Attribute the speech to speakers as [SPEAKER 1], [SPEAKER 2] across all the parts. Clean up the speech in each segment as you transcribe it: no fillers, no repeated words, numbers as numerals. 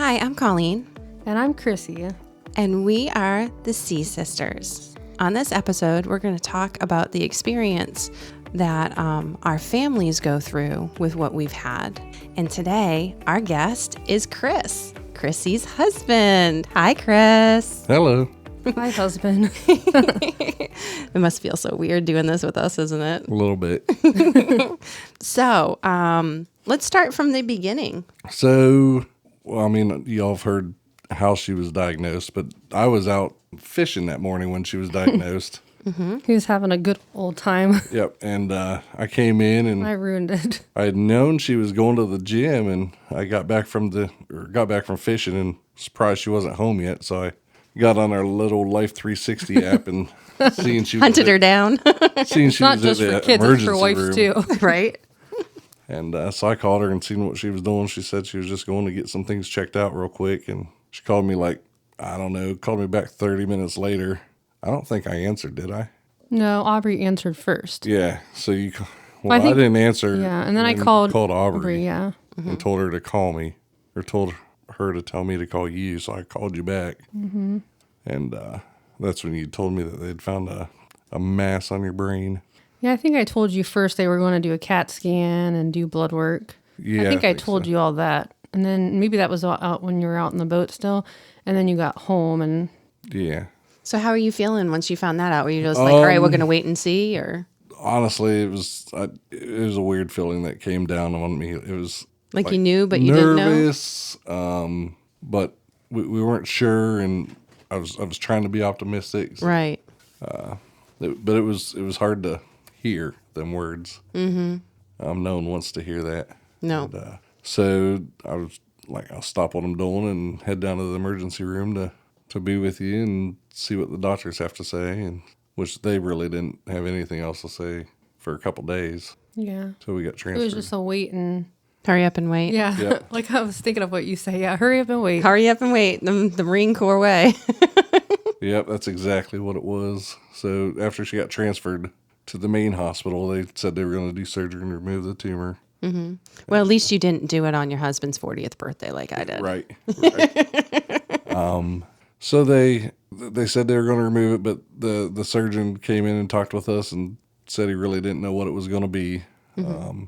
[SPEAKER 1] Hi, I'm Colleen.
[SPEAKER 2] And I'm Chrissy.
[SPEAKER 1] And we are the CSisters. On this episode, we're going to talk about the experience that our families go through with what we've had. And today, our guest is Chris, Chrissy's husband. Hi, Chris.
[SPEAKER 3] Hello.
[SPEAKER 2] My husband.
[SPEAKER 1] It must feel so weird doing this with us, isn't it?
[SPEAKER 3] A little bit.
[SPEAKER 1] So, let's start from the beginning.
[SPEAKER 3] So, y'all have heard how she was diagnosed, but I was out fishing that morning when she was diagnosed.
[SPEAKER 1] Mm-hmm.
[SPEAKER 2] He was having a good old time.
[SPEAKER 3] Yep. And I came in and
[SPEAKER 2] I ruined it.
[SPEAKER 3] I had known she was going to the gym, and I got back from fishing and surprised she wasn't home yet. So I got on our little Life 360 app and seeing she was
[SPEAKER 1] Hunted her down.
[SPEAKER 3] seeing she
[SPEAKER 2] Not
[SPEAKER 3] was
[SPEAKER 2] just
[SPEAKER 3] at
[SPEAKER 2] for
[SPEAKER 3] the
[SPEAKER 2] kids, it's for
[SPEAKER 3] emergency
[SPEAKER 2] wives
[SPEAKER 3] room.
[SPEAKER 2] too.
[SPEAKER 1] Right?
[SPEAKER 3] And so I called her and seen what she was doing. She said she was just going to get some things checked out real quick. And she called me called me back 30 minutes later. I don't think I answered, did I?
[SPEAKER 2] No, Aubrey answered first.
[SPEAKER 3] Yeah. So I
[SPEAKER 2] think-
[SPEAKER 3] didn't answer.
[SPEAKER 2] Yeah, and then I called
[SPEAKER 3] Aubrey
[SPEAKER 2] yeah.
[SPEAKER 3] and told her to call me, or told her to tell me to call you. So I called you back. Mm-hmm. And that's when you told me that they'd found a mass on your brain.
[SPEAKER 2] Yeah, I think I told you first they were going to do a CAT scan and do blood work.
[SPEAKER 3] Yeah,
[SPEAKER 2] I think I told you all that. And then maybe that was out when you were out in the boat still. And then you got home and...
[SPEAKER 3] Yeah.
[SPEAKER 1] So how are you feeling once you found that out? Were you just like, all right, we're going to wait and see? Or
[SPEAKER 3] honestly, it was a weird feeling that came down on me. It was
[SPEAKER 1] like you knew, but you didn't know?
[SPEAKER 3] Nervous, but we weren't sure, and I was trying to be optimistic.
[SPEAKER 1] Right.
[SPEAKER 3] But it was hard to hear them words. Mm-hmm. No one wants to hear that.
[SPEAKER 1] No.
[SPEAKER 3] And, so I was like, I'll stop what I'm doing and head down to the emergency room to be with you and see what the doctors have to say, and which they really didn't have anything else to say for a couple days.
[SPEAKER 2] Yeah.
[SPEAKER 3] So we got transferred.
[SPEAKER 2] It was just a wait and...
[SPEAKER 1] Hurry up and wait.
[SPEAKER 2] Yeah.
[SPEAKER 3] Yep.
[SPEAKER 2] Like I was thinking of what you say. Yeah, hurry up and wait.
[SPEAKER 1] Hurry up and wait. The Marine Corps way.
[SPEAKER 3] Yep, that's exactly what it was. So after she got transferred to the main hospital, they said they were going to do surgery and remove the tumor.
[SPEAKER 1] Mm-hmm. Well, at least you didn't do it on your husband's 40th birthday like I did.
[SPEAKER 3] Right. So they said they were going to remove it, but the surgeon came in and talked with us and said he really didn't know what it was going to be.
[SPEAKER 1] Mm-hmm.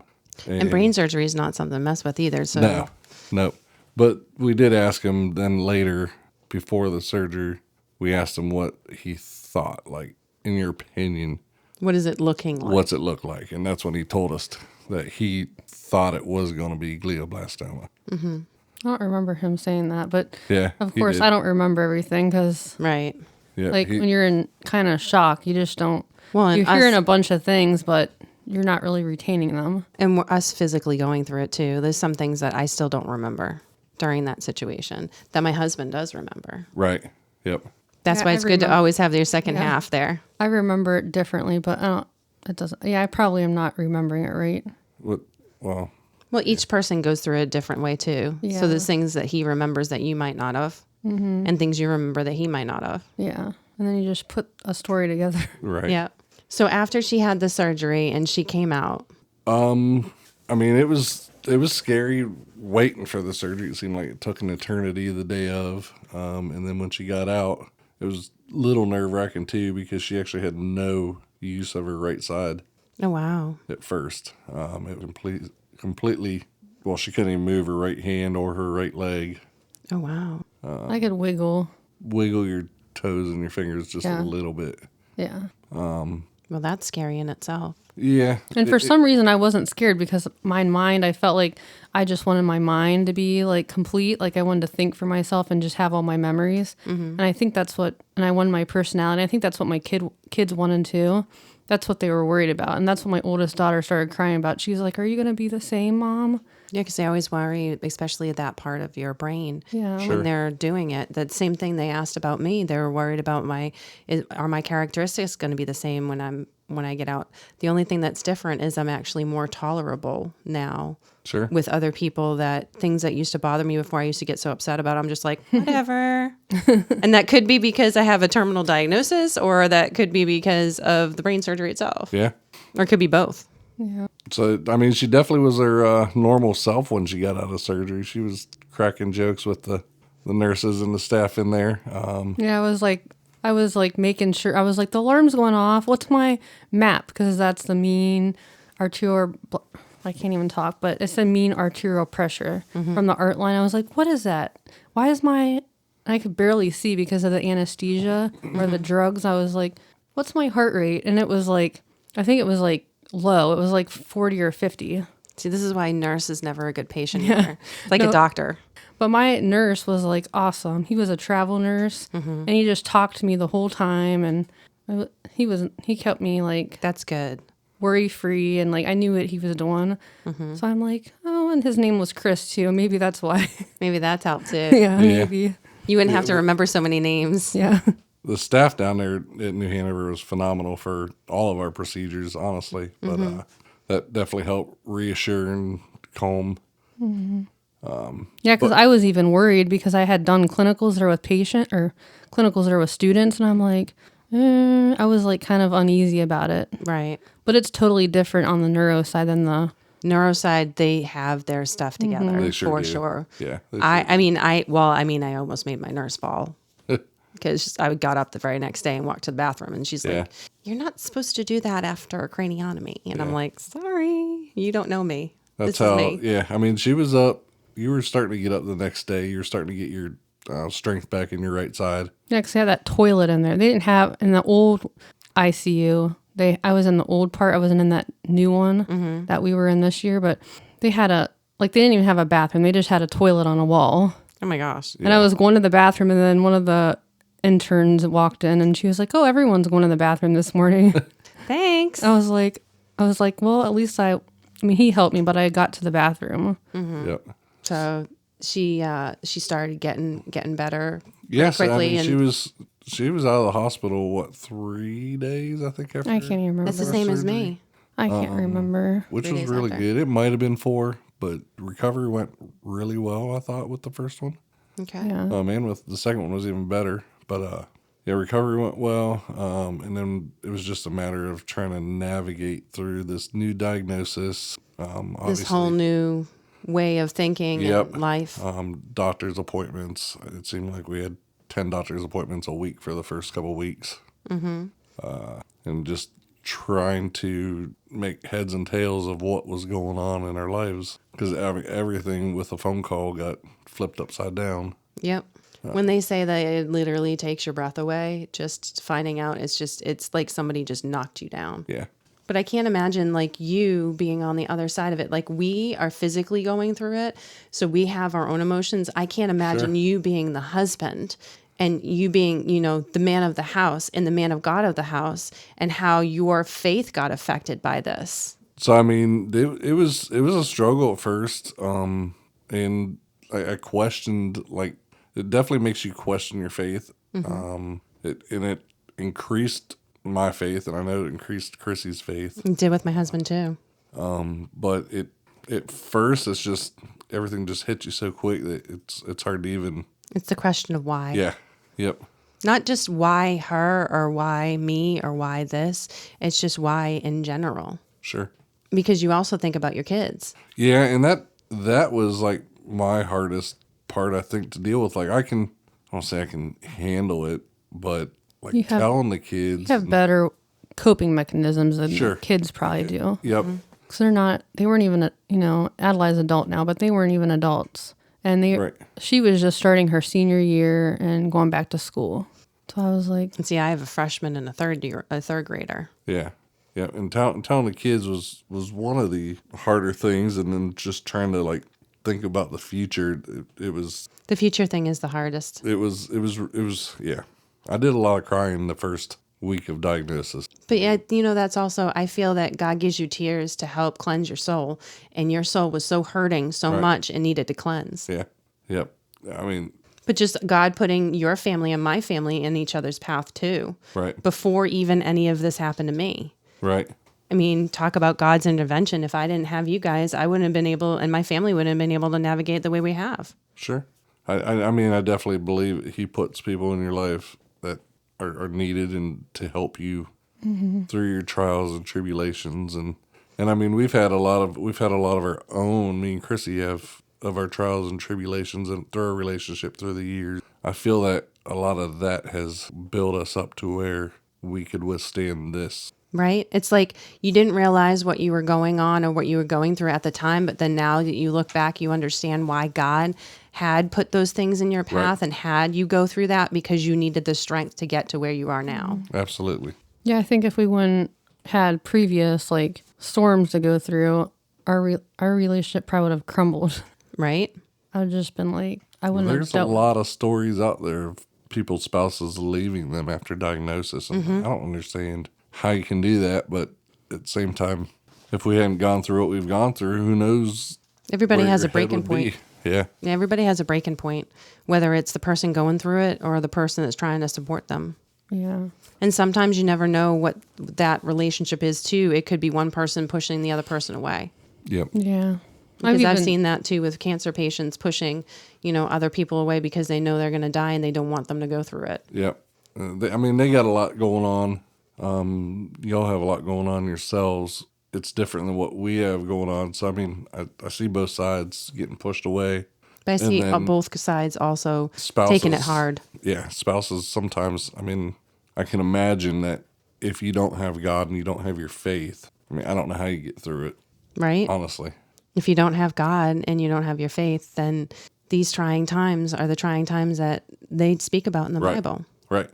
[SPEAKER 1] And brain surgery is not something to mess with either. So
[SPEAKER 3] No. But we did ask him then later, before the surgery, we asked him what he thought, like, in your opinion.
[SPEAKER 1] What is it looking like?
[SPEAKER 3] What's it look like? And that's when he told us that he thought it was going to be glioblastoma.
[SPEAKER 1] Mm-hmm.
[SPEAKER 2] I don't remember him saying that, but
[SPEAKER 3] Yeah,
[SPEAKER 2] of course I don't remember everything because...
[SPEAKER 1] Right.
[SPEAKER 3] Yeah,
[SPEAKER 2] when you're in kind of shock, you just don't...
[SPEAKER 1] Well,
[SPEAKER 2] you're hearing a bunch of things, but you're not really retaining them.
[SPEAKER 1] And us physically going through it too. There's some things that I still don't remember during that situation that my husband does remember.
[SPEAKER 3] Right. Yep.
[SPEAKER 1] That's why it's good to always have your second half there.
[SPEAKER 2] I remember it differently, but it doesn't... Yeah, I probably am not remembering it right.
[SPEAKER 3] Well,
[SPEAKER 1] each person goes through it a different way too.
[SPEAKER 2] Yeah.
[SPEAKER 1] So there's things that he remembers that you might not have, and things you remember that he might not have.
[SPEAKER 2] Yeah. And then you just put a story together.
[SPEAKER 3] right.
[SPEAKER 1] Yeah. So after she had the surgery and she came out.
[SPEAKER 3] It was scary waiting for the surgery. It seemed like it took an eternity the day of. And then when she got out, it was a little nerve-wracking too, because she actually had no use of her right side.
[SPEAKER 1] Oh, wow.
[SPEAKER 3] At first. It was completely, well, she couldn't even move her right hand or her right leg.
[SPEAKER 1] Oh, wow.
[SPEAKER 2] I could wiggle.
[SPEAKER 3] Wiggle your toes and your fingers just a little bit.
[SPEAKER 2] Yeah.
[SPEAKER 1] Well, that's scary in itself.
[SPEAKER 3] Yeah.
[SPEAKER 2] And for some reason, I wasn't scared because my mind, I felt like I just wanted my mind to be like complete. Like I wanted to think for myself and just have all my memories. Mm-hmm. And I think and I wanted my personality. I think that's what my kids wanted too. That's what they were worried about. And that's what my oldest daughter started crying about. She's like, are you going to be the same, Mom?
[SPEAKER 1] Yeah, because they always worry, especially at that part of your brain.
[SPEAKER 2] Yeah.
[SPEAKER 1] When they're doing it. That same thing they asked about me. They were worried about are my characteristics going to be the same when I get out? The only thing that's different is I'm actually more tolerable now.
[SPEAKER 3] Sure.
[SPEAKER 1] With other people, that things that used to bother me before I used to get so upset about, I'm just like, whatever. And that could be because I have a terminal diagnosis, or that could be because of the brain surgery itself.
[SPEAKER 3] Yeah.
[SPEAKER 1] Or it could be both.
[SPEAKER 2] Yeah.
[SPEAKER 3] So, I mean, she definitely was her normal self when she got out of surgery. She was cracking jokes with the nurses and the staff in there.
[SPEAKER 2] Yeah, I was like making sure, I was like, the alarm's going off. What's my map? Because that's the mean arterial, I can't even talk, but it's the mean arterial pressure from the art line. I was like, what is that? Why is I could barely see because of the anesthesia or the drugs. I was like, what's my heart rate? And it was like, I think it was like low. It was like 40 or 50.
[SPEAKER 1] See, this is why nurse is never a good patient either. It's like a doctor.
[SPEAKER 2] But my nurse was like awesome. He was a travel nurse, and he just talked to me the whole time, and he kept me like
[SPEAKER 1] That's good.
[SPEAKER 2] worry free, and like I knew what he was doing. So I'm like, oh, and his name was Chris too. Maybe that's why.
[SPEAKER 1] Maybe that's helped too.
[SPEAKER 2] Yeah, maybe.
[SPEAKER 1] You wouldn't have to remember so many names.
[SPEAKER 2] Yeah.
[SPEAKER 3] The staff down there at New Hanover was phenomenal for all of our procedures, honestly. But that definitely helped reassure and calm.
[SPEAKER 2] Yeah, because I was even worried because I had done clinicals there with clinicals there with students, and I'm like, I was like kind of uneasy about it.
[SPEAKER 1] Right.
[SPEAKER 2] But it's totally different on the neuro side than the
[SPEAKER 1] Neuro side, they have their stuff together
[SPEAKER 3] They sure
[SPEAKER 1] for
[SPEAKER 3] do.
[SPEAKER 1] sure.
[SPEAKER 3] Yeah. they
[SPEAKER 1] I almost made my nurse fall because I got up the very next day and walked to the bathroom, and she's like, "You're not supposed to do that after a craniotomy," and I'm like, "Sorry, you don't know me.
[SPEAKER 3] That's
[SPEAKER 1] this
[SPEAKER 3] how,
[SPEAKER 1] is me."
[SPEAKER 3] yeah. I mean, she was up. You were starting to get up the next day. You were starting to get your strength back in your right side.
[SPEAKER 2] Yeah, because they had that toilet in there. They didn't have in the old ICU. I was in the old part. I wasn't in that new one that we were in this year. But they had they didn't even have a bathroom. They just had a toilet on a wall.
[SPEAKER 1] Oh my gosh.
[SPEAKER 2] And I was going to the bathroom, and then one of the interns walked in, and she was like, "Oh, everyone's going to the bathroom this morning."
[SPEAKER 1] Thanks.
[SPEAKER 2] I was like, well, at least I mean, he helped me, but I got to the bathroom.
[SPEAKER 3] Yep.
[SPEAKER 1] So she started getting better
[SPEAKER 3] Yes,
[SPEAKER 1] quickly.
[SPEAKER 3] I mean, she was out of the hospital, 3 days, I think, after.
[SPEAKER 2] I can't even remember.
[SPEAKER 1] That's the same as me.
[SPEAKER 2] I can't remember.
[SPEAKER 3] Which
[SPEAKER 1] 3
[SPEAKER 3] was
[SPEAKER 1] days
[SPEAKER 3] really
[SPEAKER 1] after.
[SPEAKER 3] good. It might have been 4, but recovery went really well, I thought, with the first one.
[SPEAKER 1] Okay.
[SPEAKER 2] Yeah.
[SPEAKER 3] And with the second one was even better. But recovery went well. And then it was just a matter of trying to navigate through this new diagnosis.
[SPEAKER 1] This whole new way of thinking and life.
[SPEAKER 3] Doctor's appointments. It seemed like we had 10 doctor's appointments a week for the first couple of weeks. And just trying to make heads and tails of what was going on in our lives. Because everything with a phone call got flipped upside down.
[SPEAKER 1] Yep. When they say that it literally takes your breath away, just finding out it's like somebody just knocked you down.
[SPEAKER 3] Yeah.
[SPEAKER 1] But I can't imagine like you being on the other side of it. Like we are physically going through it. So we have our own emotions. I can't imagine you being the husband and you being, the man of the house and the man of God of the house and how your faith got affected by this.
[SPEAKER 3] So, I mean, it was a struggle at first. And I questioned, like, it definitely makes you question your faith. It increased my faith, and I know it increased Chrissy's faith.
[SPEAKER 1] It did with my husband too.
[SPEAKER 3] But at first, it's just everything just hits you so quick that it's hard to even.
[SPEAKER 1] It's the question of why.
[SPEAKER 3] Yeah. Yep.
[SPEAKER 1] Not just why her or why me or why this. It's just why in general.
[SPEAKER 3] Sure.
[SPEAKER 1] Because you also think about your kids.
[SPEAKER 3] Yeah, and that was like my hardest part, I think, to deal with. Like I won't say I can handle it, but like telling the kids.
[SPEAKER 2] You have better coping mechanisms than
[SPEAKER 3] Sure.
[SPEAKER 2] kids probably do.
[SPEAKER 3] Yep.
[SPEAKER 2] Because they weren't even, Adelaide's adult now, but they weren't even adults. And she was just starting her senior year and going back to school. So I was like.
[SPEAKER 1] And see, I have a freshman and a third grader.
[SPEAKER 3] Yeah. Yeah. And telling the kids was one of the harder things. And then just trying to like think about the future. It was.
[SPEAKER 1] The future thing is the hardest.
[SPEAKER 3] It was, yeah. I did a lot of crying the first week of diagnosis.
[SPEAKER 1] But yeah, that's also, I feel that God gives you tears to help cleanse your soul. And your soul was so hurting so much and needed to cleanse.
[SPEAKER 3] Yeah. Yep. I mean.
[SPEAKER 1] But just God putting your family and my family in each other's path too.
[SPEAKER 3] Right.
[SPEAKER 1] Before even any of this happened to me.
[SPEAKER 3] Right.
[SPEAKER 1] I mean, talk about God's intervention. If I didn't have you guys, I wouldn't have been able, and my family wouldn't have been able to navigate the way we have.
[SPEAKER 3] Sure. I mean, I definitely believe he puts people in your life that are needed and to help you through your trials and tribulations. And And I mean, we've had a lot of our own. Me and Chrissy have of our trials and tribulations and through our relationship through the years. I feel that a lot of that has built us up to where we could withstand this.
[SPEAKER 1] Right? It's like you didn't realize what you were going on or what you were going through at the time, but then now that you look back, you understand why God had put those things in your path and had you go through that because you needed the strength to get to where you are now.
[SPEAKER 3] Absolutely.
[SPEAKER 2] Yeah, I think if we wouldn't had previous like storms to go through, our relationship probably would have crumbled.
[SPEAKER 1] Right?
[SPEAKER 2] I would have just been like, I wouldn't have
[SPEAKER 3] There's a
[SPEAKER 2] dealt.
[SPEAKER 3] lot of stories out there of people's spouses leaving them after diagnosis, and I don't understand how you can do that, but at the same time, if we hadn't gone through what we've gone through, who knows?
[SPEAKER 1] Everybody
[SPEAKER 3] where
[SPEAKER 1] has
[SPEAKER 3] your
[SPEAKER 1] a breaking
[SPEAKER 3] head would be.
[SPEAKER 1] point.
[SPEAKER 3] Yeah.
[SPEAKER 1] Yeah, everybody has a breaking point, whether it's the person going through it or the person that's trying to support them.
[SPEAKER 2] Yeah.
[SPEAKER 1] And sometimes you never know what that relationship is too. It could be one person pushing the other person away.
[SPEAKER 3] Yep.
[SPEAKER 2] Yeah.
[SPEAKER 1] Because I've seen that too with cancer patients pushing, other people away because they know they're going to die and they don't want them to go through it.
[SPEAKER 3] Yep. They got a lot going on. Y'all have a lot going on yourselves. It's different than what we have going on. So, I see both sides getting pushed away.
[SPEAKER 1] But I see
[SPEAKER 3] then
[SPEAKER 1] both sides also
[SPEAKER 3] Spouses,
[SPEAKER 1] taking it hard.
[SPEAKER 3] Yeah. Spouses sometimes, I can imagine that if you don't have God and you don't have your faith, I don't know how you get through it.
[SPEAKER 1] Right?
[SPEAKER 3] Honestly.
[SPEAKER 1] If you don't have God and you don't have your faith, then these trying times are the trying times that they speak about in the Bible.
[SPEAKER 3] Right.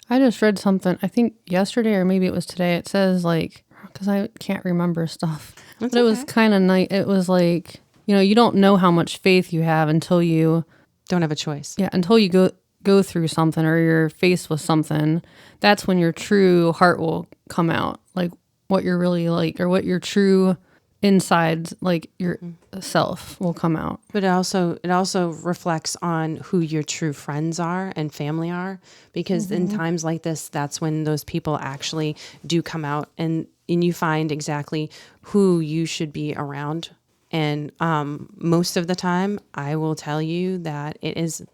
[SPEAKER 2] I just read something, I think yesterday or maybe it was today. It says like, because I can't remember stuff. But it was kind of nice. It was like, you don't know how much faith you have until you
[SPEAKER 1] Don't have a choice.
[SPEAKER 2] Yeah, until you go through something or you're faced with something. That's when your true heart will come out, like what you're really like, or what your true inside, like your self, will come out.
[SPEAKER 1] But it also reflects on who your true friends are and family are, because in times like this, that's when those people actually do come out, and you find exactly who you should be around. And most of the time, I will tell you that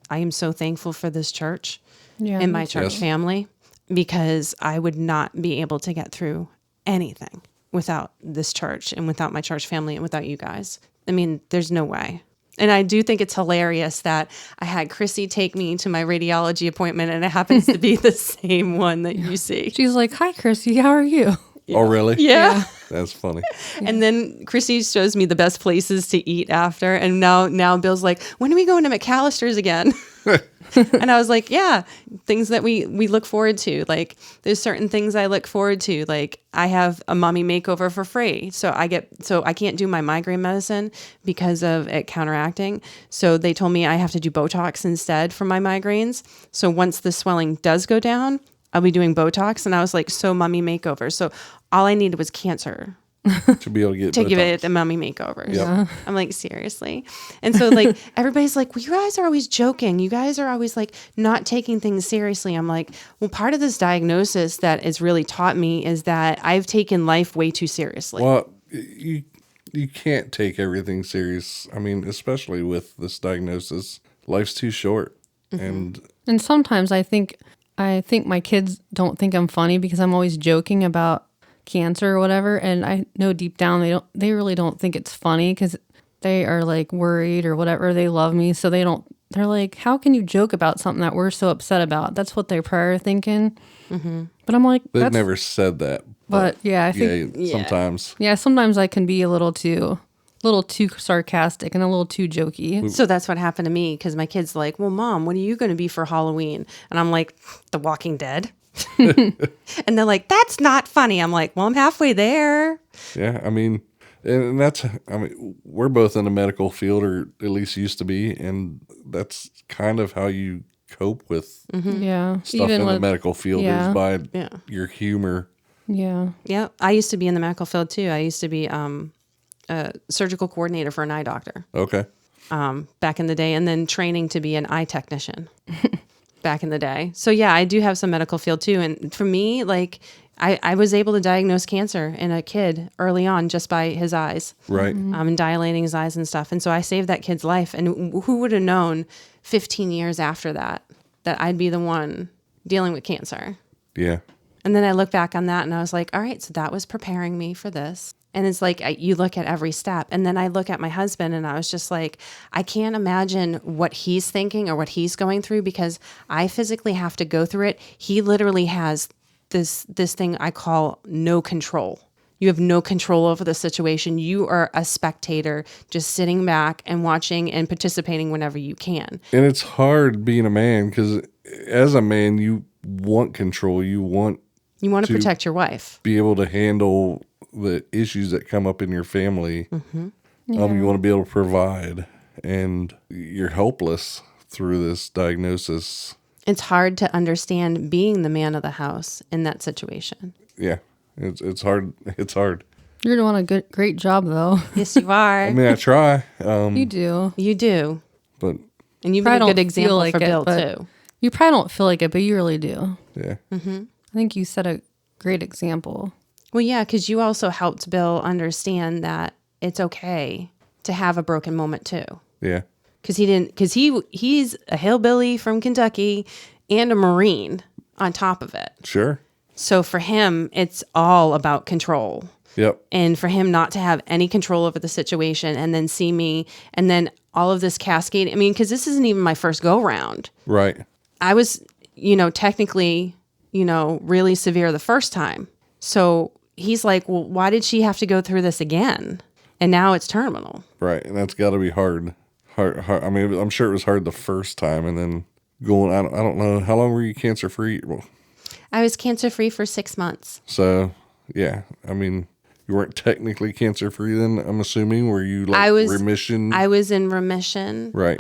[SPEAKER 1] I am so thankful for this church and my church family, because I would not be able to get through anything without this church and without my church family and without you guys. There's no way. And I do think it's hilarious that I had Chrissy take me to my radiology appointment, and it happens to be the same one that you see.
[SPEAKER 2] She's like, "Hi, Chrissy, how are you?"
[SPEAKER 3] Yeah. Oh, really?
[SPEAKER 1] Yeah.
[SPEAKER 3] That's funny.
[SPEAKER 1] And then Chrissy shows me the best places to eat after. And now Bill's like, when are we going to McAllister's again? And I was like, yeah, things that we look forward to. Like, there's certain things I look forward to. Like, I have a mommy makeover for free. So I can't do my migraine medicine because of it counteracting. So they told me I have to do Botox instead for my migraines. So once the swelling does go down, I'll be doing Botox. And I was like, so mommy makeover. So all I needed was cancer
[SPEAKER 3] To be able to get
[SPEAKER 1] to
[SPEAKER 3] Botox.
[SPEAKER 1] give it the mommy makeovers.
[SPEAKER 3] Yep.
[SPEAKER 1] I'm like, seriously? And so like everybody's like, well, you guys are always joking. You guys are always like not taking things seriously. I'm like, well, part of this diagnosis that has really taught me is that I've taken life way too seriously.
[SPEAKER 3] Well, you can't take everything serious. Especially with this diagnosis, life's too short. And
[SPEAKER 2] sometimes I think my kids don't think I'm funny because I'm always joking about cancer or whatever, and I know deep down they really don't think it's funny because they are like worried or whatever. They love me, so they're like, how can you joke about something that we're so upset about? That's what they're probably thinking. Mm-hmm. But I'm like,
[SPEAKER 3] they've never said that.
[SPEAKER 2] But yeah, I think
[SPEAKER 3] sometimes.
[SPEAKER 2] Yeah, sometimes I can be a little too sarcastic and a little too jokey.
[SPEAKER 1] So that's what happened to me, because my kid's like, well, Mom, what are you going to be for Halloween? And I'm like, The Walking Dead. And they're like, that's not funny. I'm like, well, I'm halfway there.
[SPEAKER 3] Yeah, and that's, we're both in the medical field, or at least used to be, and that's kind of how you cope with
[SPEAKER 2] Yeah.
[SPEAKER 3] stuff in the medical field is by your humor.
[SPEAKER 2] Yeah.
[SPEAKER 1] Yeah. I used to be in the medical field too. I used to be a surgical coordinator for an eye doctor.
[SPEAKER 3] Okay.
[SPEAKER 1] Back in the day, and then training to be an eye technician back in the day. So yeah, I do have some medical field too. And for me, like I was able to diagnose cancer in a kid early on just by his eyes.
[SPEAKER 3] Right.
[SPEAKER 1] And dilating his eyes and stuff. And so I saved that kid's life. And who would have known 15 years after that I'd be the one dealing with cancer?
[SPEAKER 3] Yeah.
[SPEAKER 1] And then I look back on that and I was like, all right, so that was preparing me for this. And it's like you look at every step. And then I look at my husband and I was just like, I can't imagine what he's thinking or what he's going through because I physically have to go through it. He literally has this thing I call no control. You have no control over the situation. You are a spectator just sitting back and watching and participating whenever you can.
[SPEAKER 3] And it's hard being a man because as a man, you want control. You want
[SPEAKER 1] to protect your wife.
[SPEAKER 3] Be able to handle the issues that come up in your family. Mm-hmm. You want to be able to provide. And you're helpless through this diagnosis.
[SPEAKER 1] It's hard to understand being the man of the house in that situation.
[SPEAKER 3] Yeah. It's hard. It's hard.
[SPEAKER 2] You're doing a great job, though.
[SPEAKER 1] Yes, you are.
[SPEAKER 3] I mean, I try.
[SPEAKER 2] You do.
[SPEAKER 1] You do.
[SPEAKER 3] But
[SPEAKER 1] and you've been a good example for Bill, too.
[SPEAKER 2] You probably don't feel like it, but you really do.
[SPEAKER 3] Yeah.
[SPEAKER 1] Mm-hmm.
[SPEAKER 2] I think you set a great example.
[SPEAKER 1] Well, yeah, because you also helped Bill understand that it's okay to have a broken moment, too.
[SPEAKER 3] Yeah.
[SPEAKER 1] Because he's a hillbilly from Kentucky and a Marine on top of it.
[SPEAKER 3] Sure.
[SPEAKER 1] So for him, it's all about control.
[SPEAKER 3] Yep.
[SPEAKER 1] And for him not to have any control over the situation and then see me and then all of this cascade. I mean, because this isn't even my first go round.
[SPEAKER 3] Right.
[SPEAKER 1] I was, technically, really severe the first time. So he's like, well, why did she have to go through this again? And now it's terminal.
[SPEAKER 3] Right. And that's got to be hard. I mean, I'm sure it was hard the first time and then going, I don't know. How long were you cancer free? Well,
[SPEAKER 1] I was cancer-free for 6 months.
[SPEAKER 3] So, yeah. I mean, you weren't technically cancer-free then, I'm assuming? Were you remission?
[SPEAKER 1] I was in remission.
[SPEAKER 3] Right.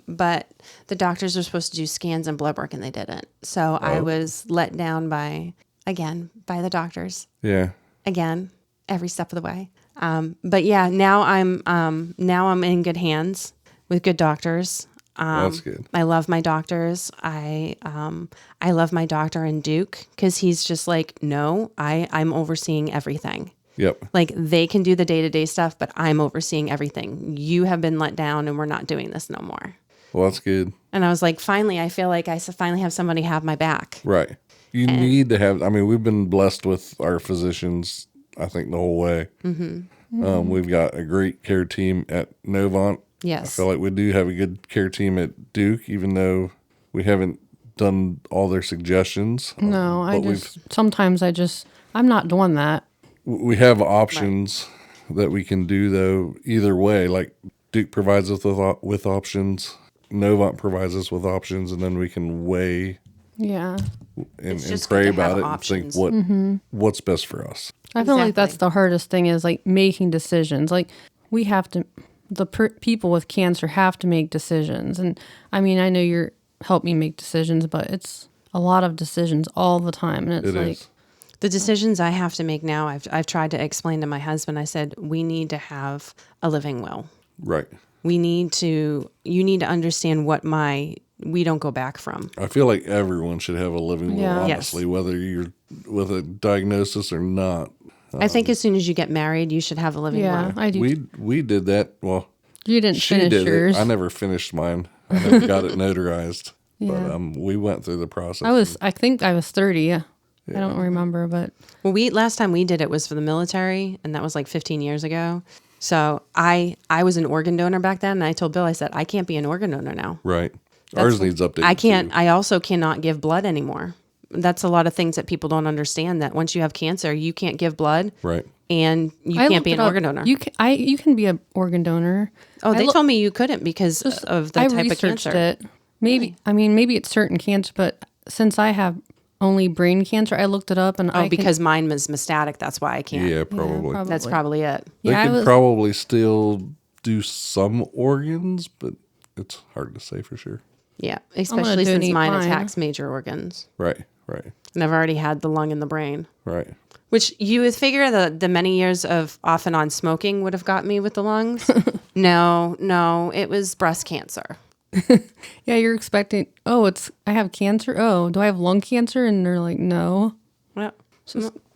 [SPEAKER 1] But the doctors were supposed to do scans and blood work, and they didn't. So I was let down by the doctors.
[SPEAKER 3] Yeah.
[SPEAKER 1] Again, every step of the way. But yeah, now I'm in good hands with good doctors.
[SPEAKER 3] That's good.
[SPEAKER 1] I love my doctors. I love my doctor in Duke because he's just like, no, I'm overseeing everything.
[SPEAKER 3] Yep.
[SPEAKER 1] Like they can do the day-to-day stuff, but I'm overseeing everything. You have been let down and we're not doing this no more.
[SPEAKER 3] Well, that's good.
[SPEAKER 1] And I was like, finally, I feel like I finally have somebody have my back.
[SPEAKER 3] Right. You need to have, I mean, we've been blessed with our physicians, I think, the whole way. Mm-hmm. We've got a great care team at Novant.
[SPEAKER 1] Yes.
[SPEAKER 3] I feel like we do have a good care team at Duke, even though we haven't done all their suggestions.
[SPEAKER 2] No, I'm not doing that.
[SPEAKER 3] We have options that we can do, though, either way. Like Duke provides us with options. Novant provides us with options, and then we can weigh and pray about it
[SPEAKER 1] options.
[SPEAKER 3] And think what's best for us.
[SPEAKER 2] I feel like that's the hardest thing is like making decisions. Like we have to, people with cancer have to make decisions. And I mean, I know you're help me make decisions, but it's a lot of decisions all the time. And it's
[SPEAKER 1] the decisions I have to make now, I've tried to explain to my husband. I said, we need to have a living will.
[SPEAKER 3] Right.
[SPEAKER 1] You need to understand what we don't go back from.
[SPEAKER 3] I feel like everyone should have a living will, honestly, whether you're with a diagnosis or not.
[SPEAKER 1] I think as soon as you get married, you should have a living will.
[SPEAKER 2] Yeah, I do.
[SPEAKER 3] We did that. Well,
[SPEAKER 2] you didn't finish yours.
[SPEAKER 3] I never finished mine. I never got it notarized. Yeah. But we went through the process.
[SPEAKER 2] I think I was 30. Yeah. I don't remember, but
[SPEAKER 1] last time we did it was for the military, and that was like 15 years ago. So I was an organ donor back then, and I told Bill, I said, I can't be an organ donor now.
[SPEAKER 3] Right. Ours needs updating.
[SPEAKER 1] I can't.
[SPEAKER 3] Too.
[SPEAKER 1] I also cannot give blood anymore. That's a lot of things that people don't understand, that once you have cancer, you can't give blood.
[SPEAKER 3] Right.
[SPEAKER 1] And you can't be an organ donor.
[SPEAKER 2] You can be an organ donor.
[SPEAKER 1] Oh, they told me you couldn't because of the type of cancer.
[SPEAKER 2] It. Maybe, maybe it's certain cancer, but since I have only brain cancer, I looked it up and
[SPEAKER 1] because mine was metastatic, that's why I can't.
[SPEAKER 3] Yeah, probably.
[SPEAKER 1] That's probably it.
[SPEAKER 3] They could probably still do some organs, but it's hard to say for sure.
[SPEAKER 1] Yeah, especially since mine attacks major organs.
[SPEAKER 3] Right.
[SPEAKER 1] And I've already had the lung and the brain.
[SPEAKER 3] Right.
[SPEAKER 1] Which you would figure the many years of off and on smoking would have got me with the lungs. No, it was breast cancer.
[SPEAKER 2] Yeah, you're expecting, I have cancer. Oh, do I have lung cancer? And they're like, no.
[SPEAKER 1] Yeah.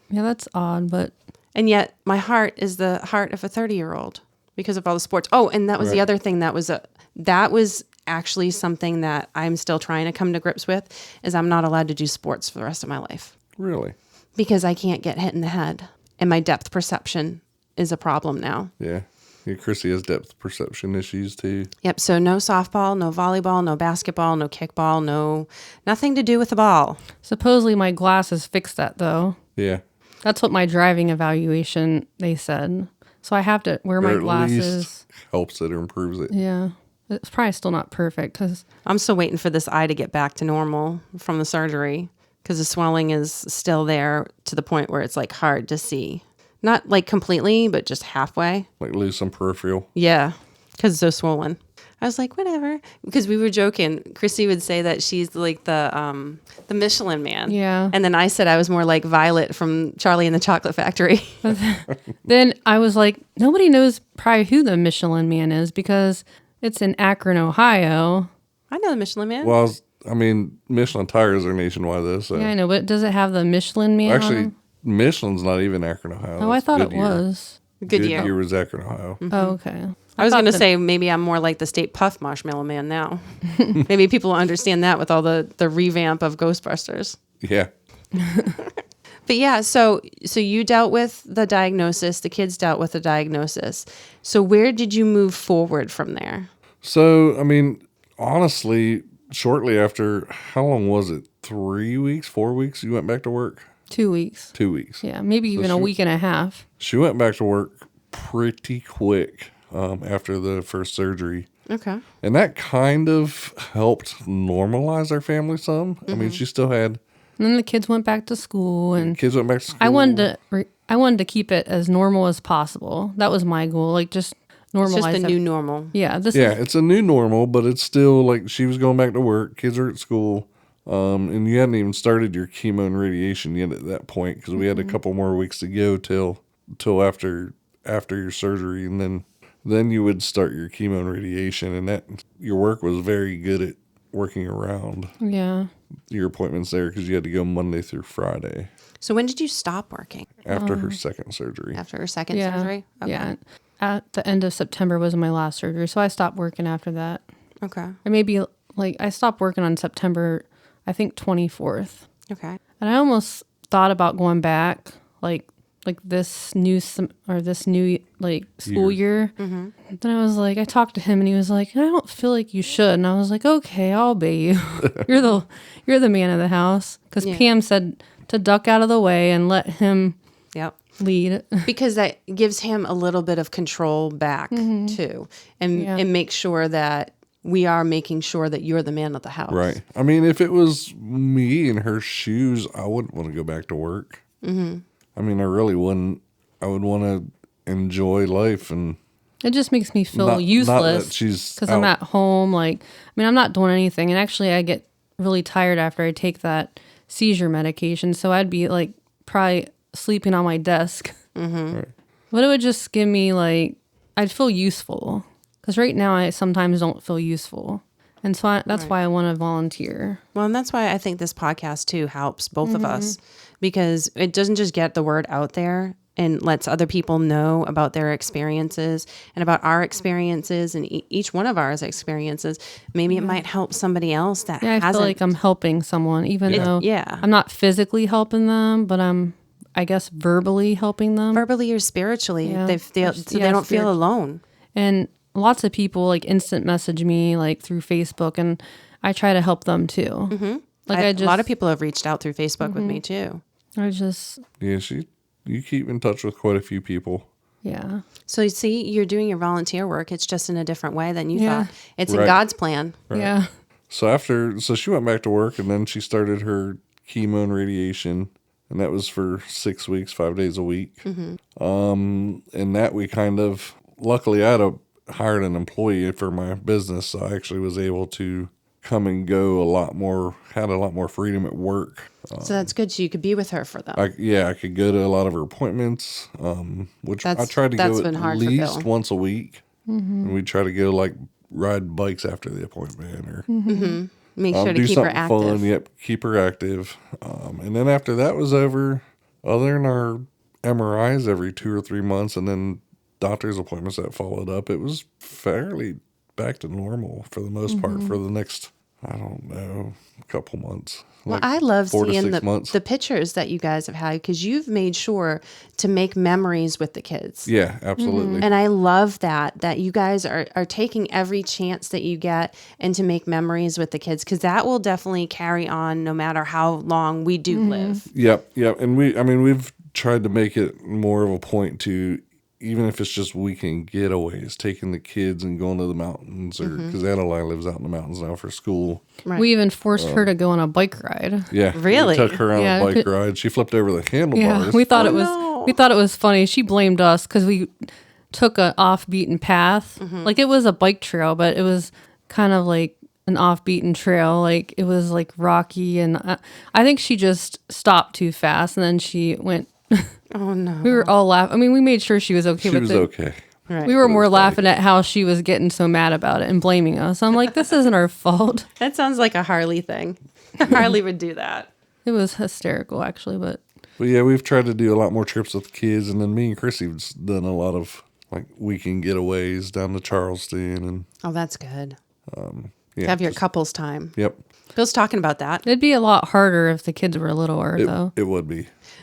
[SPEAKER 2] That's odd, but.
[SPEAKER 1] And yet my heart is the heart of a 30-year-old because of all the sports. Oh, and that was the other thing that was actually something that I'm still trying to come to grips with, is I'm not allowed to do sports for the rest of my life.
[SPEAKER 3] Really?
[SPEAKER 1] Because I can't get hit in the head, and my depth perception is a problem now.
[SPEAKER 3] Yeah. Yeah, Chrissy has depth perception issues too.
[SPEAKER 1] Yep. So no softball, no volleyball, no basketball, no kickball, nothing to do with the ball.
[SPEAKER 2] Supposedly my glasses fixed that though.
[SPEAKER 3] Yeah.
[SPEAKER 2] That's what my driving evaluation, they said. So I have to wear
[SPEAKER 3] Or
[SPEAKER 2] my
[SPEAKER 3] at
[SPEAKER 2] glasses.
[SPEAKER 3] least helps it or improves it.
[SPEAKER 2] Yeah. It's probably still not perfect because
[SPEAKER 1] I'm still waiting for this eye to get back to normal from the surgery because the swelling is still there to the point where it's like hard to see. Not like completely, but just halfway.
[SPEAKER 3] Like lose some peripheral.
[SPEAKER 1] Yeah, because it's so swollen. I was like, whatever. Because we were joking. Chrissy would say that she's like the Michelin Man.
[SPEAKER 2] Yeah.
[SPEAKER 1] And then I said I was more like Violet from Charlie and the Chocolate Factory.
[SPEAKER 2] then I was like, nobody knows probably who the Michelin Man is because it's in Akron, Ohio.
[SPEAKER 1] I know the Michelin Man.
[SPEAKER 3] Well, Michelin tires are nationwide though. So
[SPEAKER 2] Yeah, I know, but does it have the Michelin Man on
[SPEAKER 3] actually,
[SPEAKER 2] it?
[SPEAKER 3] Michelin's not even Akron, Ohio.
[SPEAKER 2] Oh, I
[SPEAKER 3] That's
[SPEAKER 2] thought it
[SPEAKER 3] Goodyear.
[SPEAKER 2] was.
[SPEAKER 1] Goodyear.
[SPEAKER 3] Goodyear was Akron, Ohio.
[SPEAKER 2] Oh, okay.
[SPEAKER 1] I was
[SPEAKER 2] thought
[SPEAKER 1] going to
[SPEAKER 2] that-
[SPEAKER 1] say maybe I'm more like the State Puff Marshmallow Man now. Maybe people will understand that with all the revamp of Ghostbusters.
[SPEAKER 3] Yeah.
[SPEAKER 1] But yeah, so you dealt with the diagnosis. The kids dealt with the diagnosis. So where did you move forward from there?
[SPEAKER 3] So, honestly, shortly after, how long was it? 3 weeks, 4 weeks? You went back to work?
[SPEAKER 2] 2 weeks.
[SPEAKER 3] 2 weeks.
[SPEAKER 2] Yeah, maybe even a week and a half.
[SPEAKER 3] She went back to work pretty quick after the first surgery.
[SPEAKER 1] Okay.
[SPEAKER 3] And that kind of helped normalize our family some. She still had
[SPEAKER 2] And then the kids went back to school, and
[SPEAKER 3] kids went back to school.
[SPEAKER 2] I wanted to keep it as normal as possible. That was my goal, like just normalize.
[SPEAKER 1] It's just the
[SPEAKER 2] it.
[SPEAKER 1] new normal.
[SPEAKER 2] Yeah,
[SPEAKER 3] It's a new normal, but it's still like she was going back to work. Kids are at school. And you hadn't even started your chemo and radiation yet at that point because we had a couple more weeks to go till after your surgery, and then you would start your chemo and radiation, and that your work was very good at working around
[SPEAKER 2] Yeah.
[SPEAKER 3] your appointments there because you had to go Monday through Friday
[SPEAKER 1] So when did you stop working?
[SPEAKER 3] after her second surgery.
[SPEAKER 1] After her second
[SPEAKER 2] Yeah.
[SPEAKER 1] surgery? Okay.
[SPEAKER 2] Yeah. At the end of September was my last surgery, so I stopped working after that.
[SPEAKER 1] Okay.
[SPEAKER 2] Or maybe like I stopped working on September, I think 24th.
[SPEAKER 1] Okay.
[SPEAKER 2] And I almost thought about going back, like this new school year. Mm-hmm. Then I was like, I talked to him, and he was like, I don't feel like you should. And I was like, okay, I'll obey you. you're the man of the house, because Pam said to duck out of the way and let him
[SPEAKER 1] Yep.
[SPEAKER 2] lead.
[SPEAKER 1] Because that gives him a little bit of control back too, and make sure that we are making sure that you're the man of the house.
[SPEAKER 3] Right. If it was me in her shoes, I wouldn't want to go back to work. Mm-hmm. I really wouldn't. I would want to enjoy life, and
[SPEAKER 2] It just makes me feel
[SPEAKER 3] not that
[SPEAKER 2] useless
[SPEAKER 3] she's
[SPEAKER 2] because I'm
[SPEAKER 3] out.
[SPEAKER 2] at home. Like, I'm not doing anything. And actually, I get really tired after I take that seizure medication. So I'd be like probably sleeping on my desk.
[SPEAKER 1] Mm-hmm.
[SPEAKER 3] Right.
[SPEAKER 2] But it would just give me like, I'd feel useful. Because right now I sometimes don't feel useful. And so that's why I want to volunteer.
[SPEAKER 1] Well, and that's why I think this podcast too helps both of us, because it doesn't just get the word out there and lets other people know about their experiences and about our experiences and each one of ours experiences. Maybe it might help somebody else that
[SPEAKER 2] Yeah, I
[SPEAKER 1] hasn't.
[SPEAKER 2] feel like I'm helping someone, even though
[SPEAKER 1] yeah.
[SPEAKER 2] I'm not physically helping them, but I'm, I guess, verbally helping them.
[SPEAKER 1] verbally or spiritually.
[SPEAKER 2] Yeah.
[SPEAKER 1] They feel so they don't feel alone.
[SPEAKER 2] And lots of people like instant message me like through Facebook, and I try to help them too. Mm-hmm. Like
[SPEAKER 1] A lot of people have reached out through Facebook with me too.
[SPEAKER 3] Yeah, you keep in touch with quite a few people.
[SPEAKER 2] Yeah.
[SPEAKER 1] So you see, you're doing your volunteer work. It's just in a different way than you
[SPEAKER 2] Yeah.
[SPEAKER 1] thought. It's in
[SPEAKER 3] Right.
[SPEAKER 1] God's plan.
[SPEAKER 2] Yeah.
[SPEAKER 3] So she went back to work, and then she started her chemo and radiation, and that was for 6 weeks, 5 days a week. And that we kind of, luckily I hired an employee for my business, so I actually was able to come and go had a lot more freedom at work.
[SPEAKER 1] So that's good. So you could be with her for them.
[SPEAKER 3] I could go to a lot of her appointments, which I tried to
[SPEAKER 1] that's
[SPEAKER 3] go
[SPEAKER 1] been
[SPEAKER 3] at
[SPEAKER 1] hard for
[SPEAKER 3] least
[SPEAKER 1] Bill.
[SPEAKER 3] once a week. And we try to go like ride bikes after the appointment or
[SPEAKER 1] Make sure to
[SPEAKER 3] do
[SPEAKER 1] keep her
[SPEAKER 3] something
[SPEAKER 1] active.
[SPEAKER 3] fun. Yep, keep her active. And then after that was over, other than our MRIs every 2 or 3 months and then doctor's appointments that followed up, it was fairly back to normal for the most part for the next I don't know, a couple months.
[SPEAKER 1] Well, I love
[SPEAKER 3] 4 to
[SPEAKER 1] seeing
[SPEAKER 3] 6 months.
[SPEAKER 1] the pictures that you guys have had because you've made sure to make memories with the kids.
[SPEAKER 3] Yeah, absolutely.
[SPEAKER 1] And I love that you guys are taking every chance that you get and to make memories with the kids because that will definitely carry on no matter how long we do live.
[SPEAKER 3] Yep. And we've tried to make it more of a point to, even if it's just weekend getaways, taking the kids and going to the mountains, or because Adelaide lives out in the mountains now for school.
[SPEAKER 1] Right.
[SPEAKER 2] We even forced her to go on a bike ride.
[SPEAKER 3] Yeah,
[SPEAKER 1] Really?
[SPEAKER 3] We took her on
[SPEAKER 2] Yeah,
[SPEAKER 3] a bike ride. She flipped over the handlebars.
[SPEAKER 2] Yeah, we thought
[SPEAKER 1] no.
[SPEAKER 2] we thought it was funny. She blamed us because we took an off-beaten path. Like it was a bike trail, but it was kind of like an off-beaten trail. Like it was like rocky, and I think she just stopped too fast, and then she went.
[SPEAKER 1] Oh no.
[SPEAKER 2] We were all laughing. I mean, we made sure she was okay.
[SPEAKER 3] She was okay.
[SPEAKER 1] Right.
[SPEAKER 2] We were
[SPEAKER 3] But it
[SPEAKER 2] more
[SPEAKER 3] was funny.
[SPEAKER 2] laughing at how she was getting so mad about it and blaming us. I'm like, this isn't our fault.
[SPEAKER 1] That sounds like a Harley thing. Harley would do that.
[SPEAKER 2] It was hysterical, actually, but
[SPEAKER 3] But yeah, we've tried to do a lot more trips with the kids, and then me and Chrissy have done a lot of like weekend getaways down to Charleston, and
[SPEAKER 1] Oh, that's good.
[SPEAKER 3] yeah,
[SPEAKER 1] Have your
[SPEAKER 3] just-
[SPEAKER 1] couples time.
[SPEAKER 3] Yep,
[SPEAKER 1] Bill's talking about that.
[SPEAKER 2] it'd be a lot harder if the kids were littler, though.
[SPEAKER 3] it would be.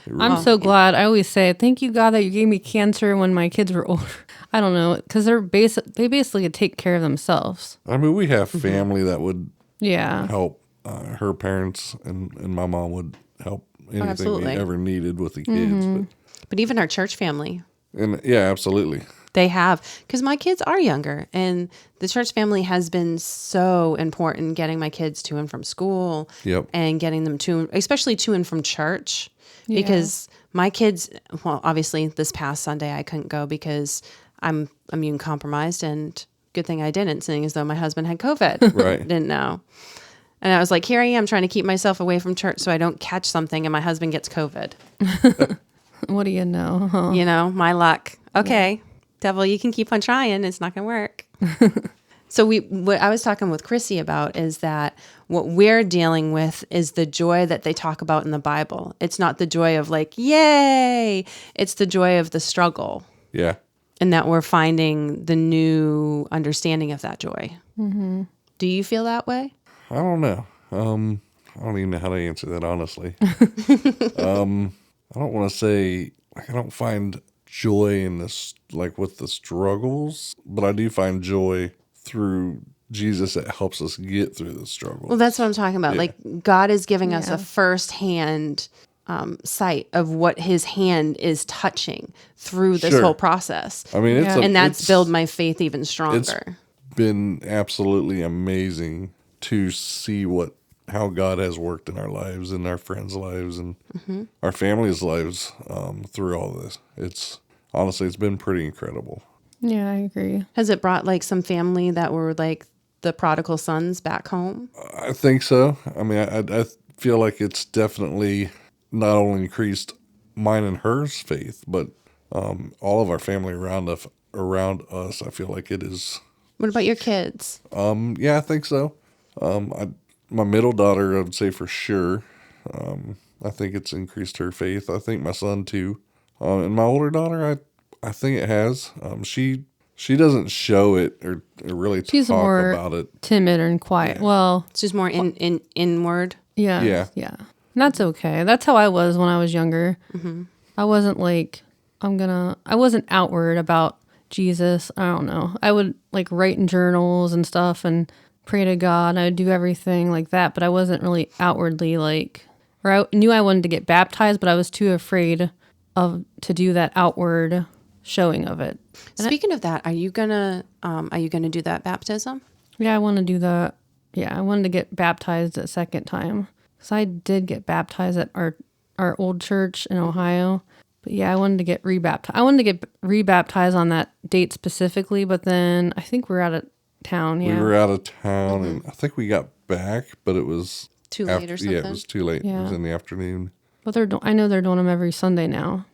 [SPEAKER 3] It really
[SPEAKER 2] I'm so glad. I always say, thank you, God, that you gave me cancer when my kids were older. I don't know, because they basically could take care of themselves.
[SPEAKER 3] I mean, we have family that would
[SPEAKER 2] Yeah.
[SPEAKER 3] help. Her parents and my mom would help anything we
[SPEAKER 1] absolutely.
[SPEAKER 3] ever needed with the kids.
[SPEAKER 1] But even our church family,
[SPEAKER 3] And yeah, absolutely.
[SPEAKER 1] they have, because my kids are younger and the church family has been so important getting my kids to and from school
[SPEAKER 3] Yep.
[SPEAKER 1] and getting them especially to and from church
[SPEAKER 2] Yeah.
[SPEAKER 1] because my kids, well, obviously this past Sunday I couldn't go because I'm immune compromised and good thing I didn't, seeing as though my husband had COVID.
[SPEAKER 3] Right.
[SPEAKER 1] Didn't know. And I was like, here I am trying to keep myself away from church so I don't catch something and my husband gets COVID.
[SPEAKER 2] What do you know? Huh?
[SPEAKER 1] You know, my luck. Okay, devil, you can keep on trying. It's not going to work. So what I was talking with Chrissy about is that what we're dealing with is the joy that they talk about in the Bible. It's not the joy of like, yay. It's the joy of the struggle,
[SPEAKER 3] Yeah.
[SPEAKER 1] and that we're finding the new understanding of that joy. Mm-hmm. Do you feel that way?
[SPEAKER 3] I don't know. I don't even know how to answer that, honestly. I don't want to say, like, I don't find joy in this, like, with the struggles, but I do find joy through Jesus that helps us get through the struggles.
[SPEAKER 1] Well, that's what I'm talking about.
[SPEAKER 3] Yeah.
[SPEAKER 1] Like, God is giving us
[SPEAKER 2] Yeah.
[SPEAKER 1] a firsthand sight of what his hand is touching through this
[SPEAKER 3] Sure.
[SPEAKER 1] whole process.
[SPEAKER 3] I mean,
[SPEAKER 2] Yeah.
[SPEAKER 1] And that's
[SPEAKER 3] it's
[SPEAKER 1] build my faith even stronger.
[SPEAKER 3] been absolutely amazing to see how God has worked in our lives and our friends' lives and our families' lives through all this. It's honestly, it's been pretty incredible.
[SPEAKER 2] Yeah, I agree.
[SPEAKER 1] Has it brought like some family that were like the prodigal sons back home?
[SPEAKER 3] I think so. I mean, I feel like it's definitely not only increased mine and hers faith, but all of our family around us. I feel like it is.
[SPEAKER 1] What about your kids?
[SPEAKER 3] Yeah, I think so. My middle daughter, I would say for sure. I think it's increased her faith. I think my son too, and my older daughter, I think it has. She doesn't show it or really
[SPEAKER 2] She's
[SPEAKER 3] talk
[SPEAKER 2] more
[SPEAKER 3] about it.
[SPEAKER 2] timid and quiet. Well,
[SPEAKER 1] It's just more inward.
[SPEAKER 2] yeah.
[SPEAKER 3] Yeah.
[SPEAKER 2] Yeah. And that's okay. That's how I was when I was younger. I wasn't like, I wasn't outward about Jesus. I don't know. I would like write in journals and stuff and pray to God. I would do everything like that, but I wasn't really outwardly like, or I knew I wanted to get baptized, but I was too afraid to do that outward showing of it.
[SPEAKER 1] Speaking of that, are you gonna do that baptism?
[SPEAKER 2] Yeah, I want to do that. Yeah, I wanted to get baptized a second time. Because I did get baptized at our old church in Ohio. But yeah, I wanted to get rebaptized. I wanted to get rebaptized on that date specifically, but then I think we're out of town. Yeah.
[SPEAKER 3] We were out of town, and I think we got back, but it was
[SPEAKER 1] Too late or
[SPEAKER 3] Yeah, it
[SPEAKER 1] something?
[SPEAKER 3] was too late. It was
[SPEAKER 2] Yeah.
[SPEAKER 3] in the afternoon,
[SPEAKER 2] But I know they're doing them every Sunday now.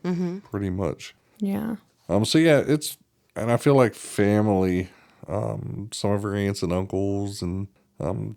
[SPEAKER 3] pretty much.
[SPEAKER 2] Yeah.
[SPEAKER 3] So yeah, and I feel like family, some of her aunts and uncles, and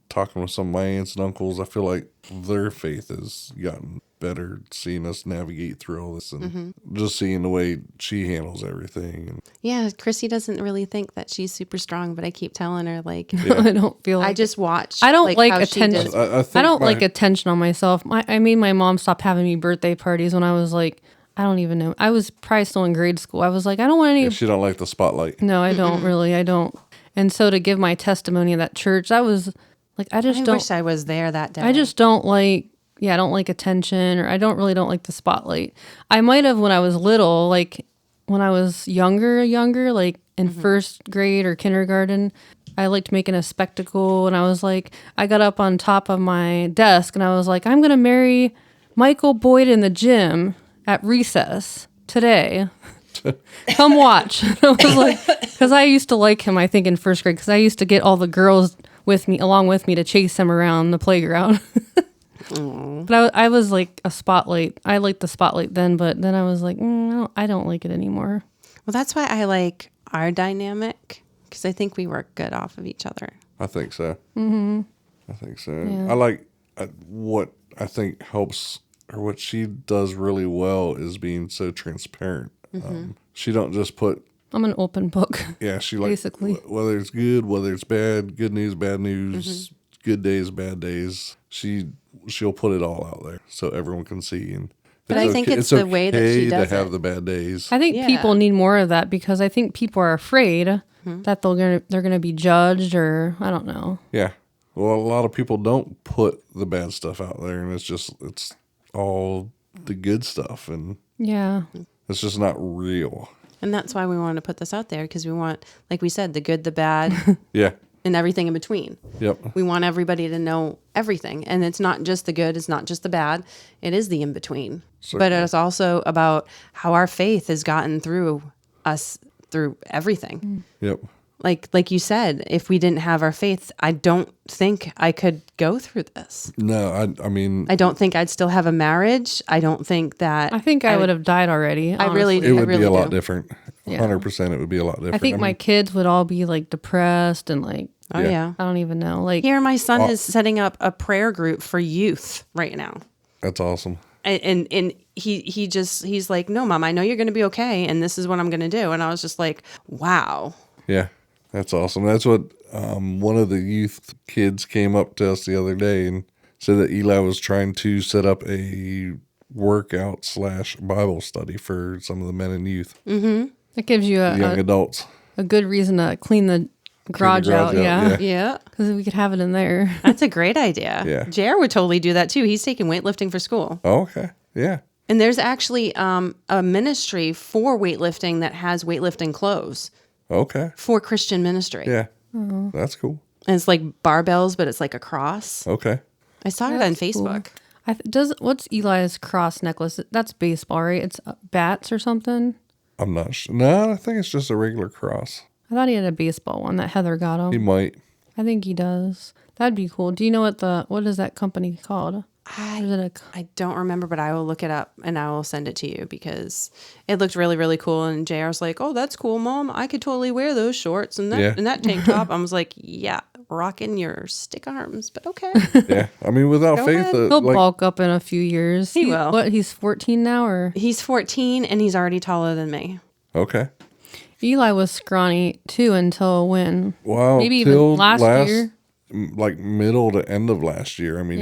[SPEAKER 3] talking with some of my aunts and uncles, I feel like their faith has gotten better seeing us navigate through all this and just seeing the way she handles everything. And
[SPEAKER 1] Yeah, Chrissy doesn't really think that she's super strong, but I keep telling her, like,
[SPEAKER 2] I don't feel like
[SPEAKER 1] I just watch.
[SPEAKER 2] I don't like
[SPEAKER 1] how she
[SPEAKER 2] attention.
[SPEAKER 1] does-
[SPEAKER 2] I don't like attention on myself. I made my mom stop having me birthday parties when I was like, I don't even know. I was probably still in grade school. I was like, I don't want any.
[SPEAKER 3] Yeah, she don't like the spotlight.
[SPEAKER 2] No, I don't really. I don't. And so to give my testimony at that church, that was like, I
[SPEAKER 1] I wish I was there that day.
[SPEAKER 2] I just don't like, I don't like attention, or I don't like the spotlight. I might have when I was little, like when I was younger, like in first grade or kindergarten, I liked making a spectacle. And I was like, I got up on top of my desk and I was like, I'm going to marry Michael Boyd in the gym at recess today. Come watch. I was like, because I used to like him, I think, in first grade, because I used to get all the girls along with me to chase him around the playground. But I was like a spotlight. I liked the spotlight then, but then I was like, no, I don't like it anymore.
[SPEAKER 1] Well, that's why I like our dynamic, because I think we work good off of each other.
[SPEAKER 3] I think so. I think so. Yeah. I like what I think helps, or what she does really well, is being so transparent. She don't just put.
[SPEAKER 2] I'm an open book.
[SPEAKER 3] Yeah, she
[SPEAKER 2] basically,
[SPEAKER 3] whether it's good, whether it's bad, good news, bad news, good days, bad days. She'll put it all out there so everyone can see. And
[SPEAKER 1] but I think it's the way that she does
[SPEAKER 3] to have
[SPEAKER 1] it.
[SPEAKER 3] the bad days.
[SPEAKER 2] I think people need more of that, because I think people are afraid that they're gonna be judged, or I don't know.
[SPEAKER 3] Yeah. Well, a lot of people don't put the bad stuff out there, and it's all the good stuff, and it's just not real.
[SPEAKER 1] And that's why we wanted to put this out there, because we want, like we said, the good, the bad, and everything in between.
[SPEAKER 3] Yep.
[SPEAKER 1] We want everybody to know everything. And it's not just the good, it's not just the bad, it is the in between. But it's also about how our faith has gotten through us, through everything.
[SPEAKER 3] Yep.
[SPEAKER 1] Like you said, if we didn't have our faith, I don't think I could go through this.
[SPEAKER 3] No, I mean,
[SPEAKER 1] I don't think I'd still have a marriage. I don't think that.
[SPEAKER 2] I think I would have died already.
[SPEAKER 1] I really,
[SPEAKER 3] it would
[SPEAKER 1] really
[SPEAKER 3] be a lot
[SPEAKER 1] do.
[SPEAKER 3] different. 100%, it would be a lot different.
[SPEAKER 2] I think my kids would all be like depressed and like.
[SPEAKER 1] Oh yeah.
[SPEAKER 2] I don't even know. Like
[SPEAKER 1] here, my son is setting up a prayer group for youth right now.
[SPEAKER 3] That's awesome.
[SPEAKER 1] And he's like, no, Mom, I know you're going to be okay, and this is what I'm going to do. And I was just like, wow.
[SPEAKER 3] Yeah, that's awesome. That's what one of the youth kids came up to us the other day and said that Eli was trying to set up a workout / Bible study for some of the men and youth.
[SPEAKER 2] Mm-hmm. That gives you
[SPEAKER 3] young adults
[SPEAKER 2] a good reason to clean the garage out.
[SPEAKER 1] Yeah.
[SPEAKER 2] Because we could have it in there.
[SPEAKER 1] That's a great idea.
[SPEAKER 3] Yeah.
[SPEAKER 1] JR would totally do that too. He's taking weightlifting for school.
[SPEAKER 3] Oh, okay. Yeah.
[SPEAKER 1] And there's actually a ministry for weightlifting that has weightlifting clothes.
[SPEAKER 3] Okay.
[SPEAKER 1] For Christian ministry.
[SPEAKER 3] Yeah. Oh. That's cool.
[SPEAKER 1] And it's like barbells, but it's like a cross.
[SPEAKER 3] Okay.
[SPEAKER 1] I saw it on Facebook.
[SPEAKER 2] Cool. What's Eli's cross necklace? That's baseball, right? It's bats or something? I'm
[SPEAKER 3] not sure. No, I think it's just a regular cross.
[SPEAKER 2] I thought he had a baseball one that Heather got him.
[SPEAKER 3] He might.
[SPEAKER 2] I think he does. That'd be cool. Do you know what is that company called?
[SPEAKER 1] I don't remember, but I will look it up and I will send it to you, because it looked really, really cool. And JR's like, oh, that's cool, Mom. I could totally wear those shorts and that tank top. I was like, yeah, rocking your stick arms, but okay.
[SPEAKER 3] Yeah. I mean, without faith.
[SPEAKER 2] He'll bulk up in a few years.
[SPEAKER 1] He will.
[SPEAKER 2] What, he's 14 now? Or
[SPEAKER 1] he's 14 and he's already taller than me.
[SPEAKER 3] Okay.
[SPEAKER 2] Eli was scrawny too until when?
[SPEAKER 3] Wow.
[SPEAKER 2] Maybe even last year?
[SPEAKER 3] Like middle to end of last year. I mean,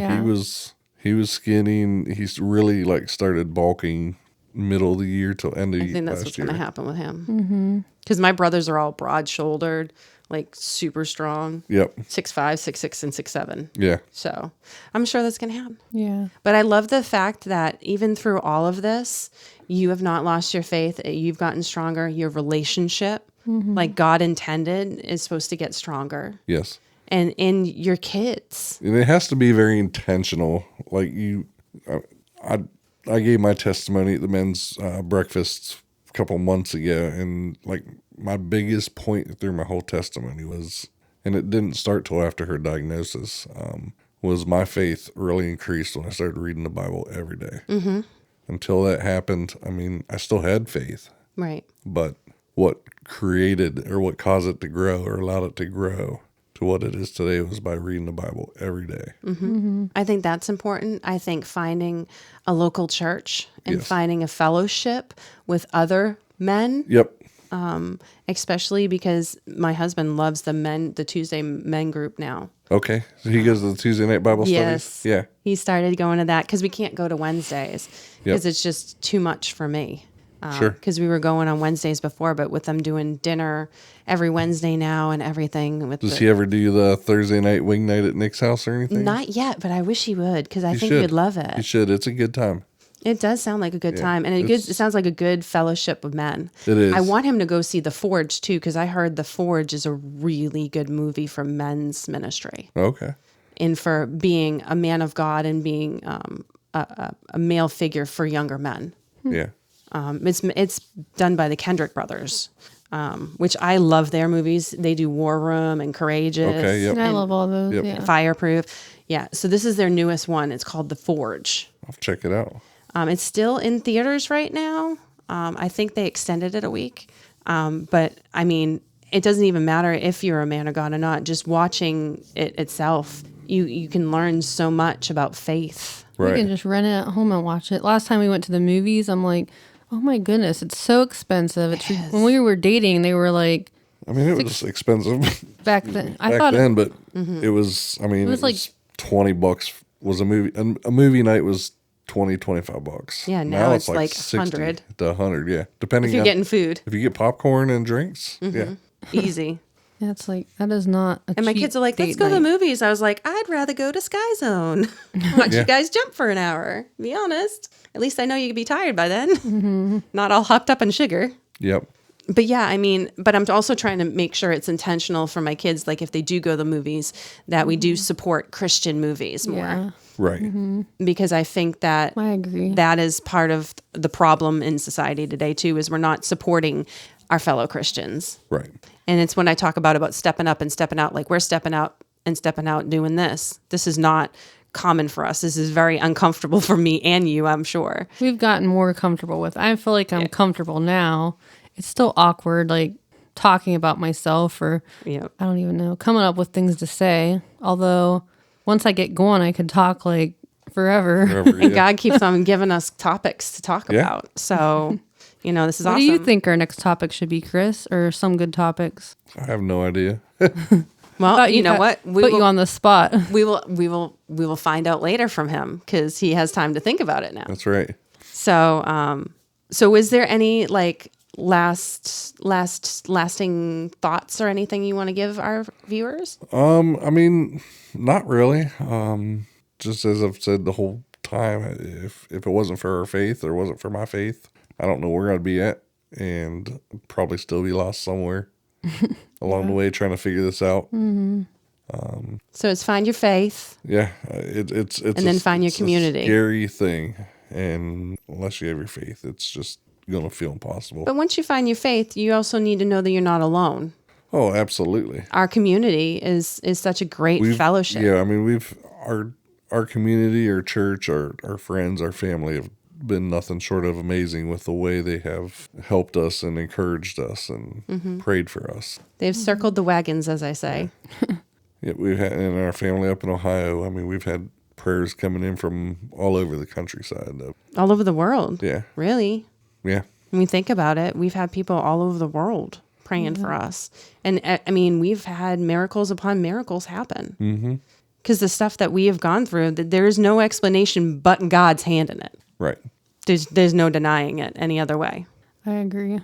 [SPEAKER 3] he was skinny, and he's really started bulking middle of the year till end of last year. I think that's what's going
[SPEAKER 1] to happen with him. Because my brothers are all broad-shouldered, like super strong.
[SPEAKER 3] Yep.
[SPEAKER 1] 6'5", 6'6", and 6'7".
[SPEAKER 3] Yeah.
[SPEAKER 1] So I'm sure that's going to happen.
[SPEAKER 2] Yeah.
[SPEAKER 1] But I love the fact that even through all of this, you have not lost your faith. You've gotten stronger. Your relationship, like God intended, is supposed to get stronger.
[SPEAKER 3] Yes.
[SPEAKER 1] And in your kids.
[SPEAKER 3] And it has to be very intentional. Like I gave my testimony at the men's breakfast a couple months ago, and my biggest point through my whole testimony was, and it didn't start till after her diagnosis, was my faith really increased when I started reading the Bible every day. Mm-hmm. Until that happened, I mean, I still had faith.
[SPEAKER 1] Right.
[SPEAKER 3] But what created or what caused it to grow or allowed it to grow to what it is today was by reading the Bible every day.
[SPEAKER 1] I think that's important. I think finding a local church and
[SPEAKER 3] Yes.
[SPEAKER 1] finding a fellowship with other men,
[SPEAKER 3] Yep.
[SPEAKER 1] especially because my husband loves the Tuesday men group now.
[SPEAKER 3] Okay. So he goes to the Tuesday night Bible
[SPEAKER 1] Yes.
[SPEAKER 3] studies? Yeah.
[SPEAKER 1] He started going to that because we can't go to Wednesdays because it's just too much for me.
[SPEAKER 3] Sure.
[SPEAKER 1] Because we were going on Wednesdays before, but with them doing dinner every Wednesday now and everything.
[SPEAKER 3] Does he ever do the Thursday night wing night at Nick's house or anything?
[SPEAKER 1] Not yet, but I wish he would because I
[SPEAKER 3] He
[SPEAKER 1] think
[SPEAKER 3] should.
[SPEAKER 1] you'd love
[SPEAKER 3] He
[SPEAKER 1] it.
[SPEAKER 3] should. It's a good time.
[SPEAKER 1] It does sound like a good time, and it sounds like a good fellowship of men.
[SPEAKER 3] It is.
[SPEAKER 1] I want him to go see The Forge too because I heard The Forge is a really good movie for men's ministry
[SPEAKER 3] Okay.
[SPEAKER 1] and for being a man of God and being a male figure for younger men.
[SPEAKER 3] Yeah.
[SPEAKER 1] It's done by the Kendrick brothers, which I love their movies. They do War Room and Courageous.
[SPEAKER 3] Okay, yep.
[SPEAKER 2] And I love all those.
[SPEAKER 3] Yep.
[SPEAKER 2] Yeah.
[SPEAKER 1] Fireproof. Yeah. So this is their newest one. It's called The Forge.
[SPEAKER 3] I'll check it out.
[SPEAKER 1] It's still in theaters right now. I think they extended it a week. But I mean, it doesn't even matter if you're a man of God or not. Just watching it itself, you can learn so much about faith.
[SPEAKER 2] We
[SPEAKER 3] Right.
[SPEAKER 2] can just rent it at home and watch it. Last time we went to the movies, I'm like, oh my goodness, it's so expensive. When we were dating, they were like,
[SPEAKER 3] I mean, it was expensive
[SPEAKER 2] back then. I
[SPEAKER 3] back
[SPEAKER 2] thought
[SPEAKER 3] then, but it was, I mean, it was
[SPEAKER 2] like-
[SPEAKER 3] $20 was a movie. A movie night was $25.
[SPEAKER 1] Yeah, now it's like
[SPEAKER 3] 60
[SPEAKER 1] 100.
[SPEAKER 3] to 100, yeah. Depending
[SPEAKER 1] If you're
[SPEAKER 3] on
[SPEAKER 1] getting food,
[SPEAKER 3] if you get popcorn and drinks, yeah.
[SPEAKER 1] easy.
[SPEAKER 2] yeah, it's like, that is not a
[SPEAKER 1] And my
[SPEAKER 2] cheap
[SPEAKER 1] kids are like, let's
[SPEAKER 2] date
[SPEAKER 1] go to the
[SPEAKER 2] night.
[SPEAKER 1] movies. I was like, I'd rather go to Sky Zone. Watch
[SPEAKER 3] Yeah.
[SPEAKER 1] you guys jump for an hour. Be honest. At least I know you could be tired by then. Not all hopped up on sugar.
[SPEAKER 3] Yep.
[SPEAKER 1] But yeah, I mean, but I'm also trying to make sure it's intentional for my kids. Like if they do go to the movies, that we do support Christian movies more.
[SPEAKER 2] Yeah,
[SPEAKER 3] Right.
[SPEAKER 1] Because I think that
[SPEAKER 2] I agree.
[SPEAKER 1] that is part of the problem in society today too, is we're not supporting our fellow Christians.
[SPEAKER 3] Right.
[SPEAKER 1] And it's when I talk about stepping up and stepping out, like we're stepping out and stepping out doing this. This is not common for us. This is very uncomfortable for me and you, I'm sure.
[SPEAKER 2] We've gotten more comfortable with. I feel like I'm comfortable now. It's still awkward, like talking about myself or
[SPEAKER 1] Yeah.
[SPEAKER 2] I don't even know, coming up with things to say. Although once I get going, I could talk like forever.
[SPEAKER 3] Wherever,
[SPEAKER 1] And
[SPEAKER 3] yeah.
[SPEAKER 1] God keeps on giving us topics to talk
[SPEAKER 3] Yeah.
[SPEAKER 1] about. So, this is
[SPEAKER 2] What
[SPEAKER 1] awesome.
[SPEAKER 2] do you think our next topic should be, Chris, or some good topics?
[SPEAKER 3] I have no idea.
[SPEAKER 1] Well,
[SPEAKER 2] Thought
[SPEAKER 1] you know
[SPEAKER 2] had-
[SPEAKER 1] what?
[SPEAKER 2] Put you on the spot.
[SPEAKER 1] we will find out later from him because he has time to think about it now.
[SPEAKER 3] That's right.
[SPEAKER 1] So is there any like lasting thoughts or anything you want to give our viewers?
[SPEAKER 3] I mean, not really. Just as I've said the whole time, if it wasn't for our faith or wasn't for my faith, I don't know where I'd be at, and I'd probably still be lost somewhere along the way trying to figure this out.
[SPEAKER 1] So it's find your faith.
[SPEAKER 3] Yeah, it's and
[SPEAKER 1] then find your community.
[SPEAKER 3] Scary thing, and unless you have your faith, it's just gonna feel impossible.
[SPEAKER 1] But once you find your faith, you also need to know that you're not alone.
[SPEAKER 3] Oh, absolutely.
[SPEAKER 1] Our community is such a great fellowship.
[SPEAKER 3] Yeah, I mean, our community, our church, our friends, our family have been nothing short of amazing with the way they have helped us and encouraged us and prayed for us.
[SPEAKER 1] They've circled the wagons, as I say.
[SPEAKER 3] Yeah, we've had in our family up in Ohio. I mean, we've had prayers coming in from all over the countryside.
[SPEAKER 1] All over the world.
[SPEAKER 3] Yeah,
[SPEAKER 1] Really?
[SPEAKER 3] yeah,
[SPEAKER 1] When we think about it, we've had people all over the world praying for us. And I mean, we've had miracles upon miracles happen. Because the stuff that we have gone through, there is no explanation but God's hand in it.
[SPEAKER 3] right.
[SPEAKER 1] There's no denying it any other way.
[SPEAKER 2] I agree.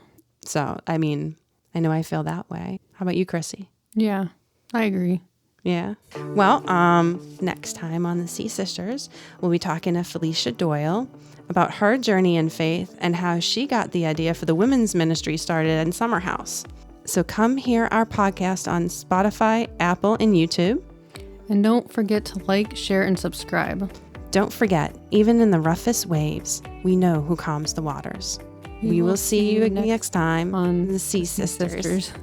[SPEAKER 1] So, I mean, I know I feel that way. How about you, Chrissy?
[SPEAKER 2] Yeah, I agree.
[SPEAKER 1] Yeah. Well, next time on the CSisters, we'll be talking to Felicia Doyle about her journey in faith and how she got the idea for the women's ministry started in Summer House. So come hear our podcast on Spotify, Apple, and YouTube.
[SPEAKER 2] And don't forget to like, share, and subscribe.
[SPEAKER 1] Don't forget, even in the roughest waves, we know who calms the waters. We will see you next time on the CSisters.
[SPEAKER 2] Sisters.